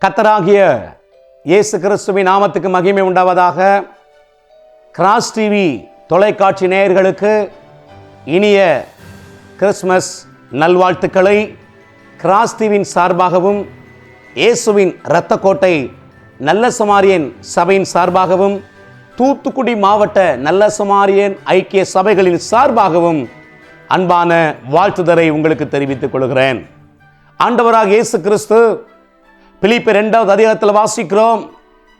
கர்த்தராகிய இயேசு கிறிஸ்துவின் நாமத்துக்கு மகிமை உண்டாவதாக. கிராஸ் டிவி தொலைக்காட்சி நேயர்களுக்கு இனிய கிறிஸ்மஸ் நல்வாழ்த்துக்களை கிராஸ் டிவியின் சார்பாகவும் இயேசுவின் இரத்த கோட்டை நல்ல சமாரியன் சபையின் சார்பாகவும் தூத்துக்குடி மாவட்ட நல்ல சமாரியன் ஐக்கிய சபைகளின் சார்பாகவும் அன்பான வாழ்த்துதலை உங்களுக்கு தெரிவித்துக் கொள்கிறேன். ஆண்டவராக இயேசு கிறிஸ்து பிலிப்பியர் 2வது அதிகாரத்தில் வாசிக்கிறோம்,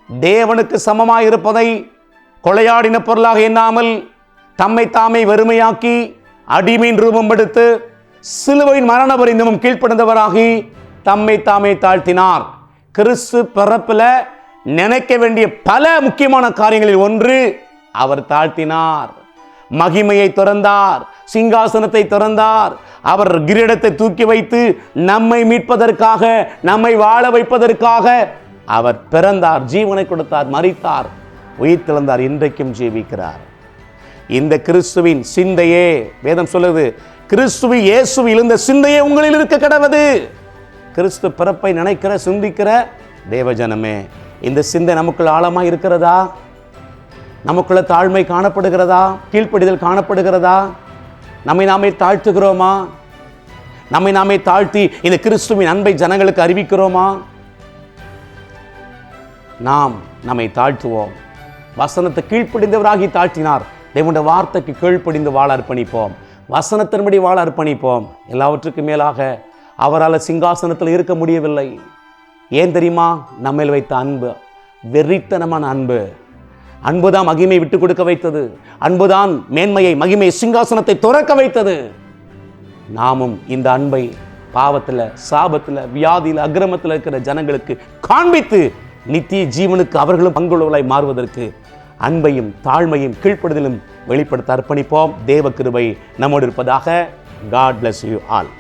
தேவனுக்கு சமமாய் இருப்பதை கொலையாடின பொருளாக எண்ணாமல் தம்மை தாமே வெறுமையாக்கி அடிமையின் ரூபம் எடுத்து சிலுவையின் மரண பரிந்தும் கீழ்ப்படிந்தவராகி தம்மை தாமே தாழ்த்தினார். கிறிஸ்து பிறப்பில் நினைக்க வேண்டிய பல முக்கியமான காரியங்களில் ஒன்று அவர் தாழ்த்தினார். மகிமையை துறந்தார், சிங்காசனத்தை துறந்தார். அவர் கிரீடத்தை தூக்கி வைத்து நம்மை மீட்பதற்காக, நம்மை வாழ வைப்பதற்காக அவர் பிறந்தார், ஜீவனை கொடுத்தார், மரித்தார், உயிர் திறந்தார், இன்றைக்கும் ஜீவிக்கிறார். இந்த கிறிஸ்துவின் சிந்தையே வேதம் சொல்லுது, கிறிஸ்துவி இயேசுவில் இருந்த சிந்தையே உங்களில் இருக்க கடவது. கிறிஸ்து பிறப்பை நினைக்கிற சிந்திக்கிற தேவஜனமே, இந்த சிந்தை நமக்குள் ஆழமாக இருக்கிறதா? நமக்குள்ள தாழ்மை காணப்படுகிறதா? கீழ்ப்படிதல் காணப்படுகிறதா? நம்மை நாமே தாழ்த்துகிறோமா? நம்மை நாமே தாழ்த்தி இந்த கிறிஸ்துவின் அன்பை ஜனங்களுக்கு அறிவிக்கிறோமா? நாம் நம்மை தாழ்த்துவோம். வசனத்தை கீழ்ப்படிந்தவராகி தாழ்த்தினார். தேவனுடைய வார்த்தைக்கு கீழ்ப்படிந்து வாழ அர்ப்பணிப்போம். வசனத்தின்படி வாழ அர்ப்பணிப்போம். எல்லாவற்றுக்கும் மேலாக அவரால் சிங்காசனத்தில் இருக்க முடியவில்லை. ஏன் தெரியுமா? நம்மேல் வைத்த அன்பு, வெறித்தனமான அன்பு. அன்புதான் மகிமை விட்டு கொடுக்க வைத்தது. அன்புதான் மேன்மையை, மகிமை, சிங்காசனத்தை துறக்க வைத்தது. நாமும் இந்த அன்பை பாவத்தில், சாபத்தில், வியாதியில், அக்கிரமத்தில் இருக்கிற ஜனங்களுக்கு காண்பித்து நித்திய ஜீவனுக்கு அவர்களும் பங்குள்ளவர்களாய் மாறுவதற்கு அன்பையும் தாழ்மையும் கீழ்ப்படுதலும் வெளிப்படுத்த அர்ப்பணிப்போம். தேவ கிருபை நம்மோடு இருப்பதாக. God bless you all.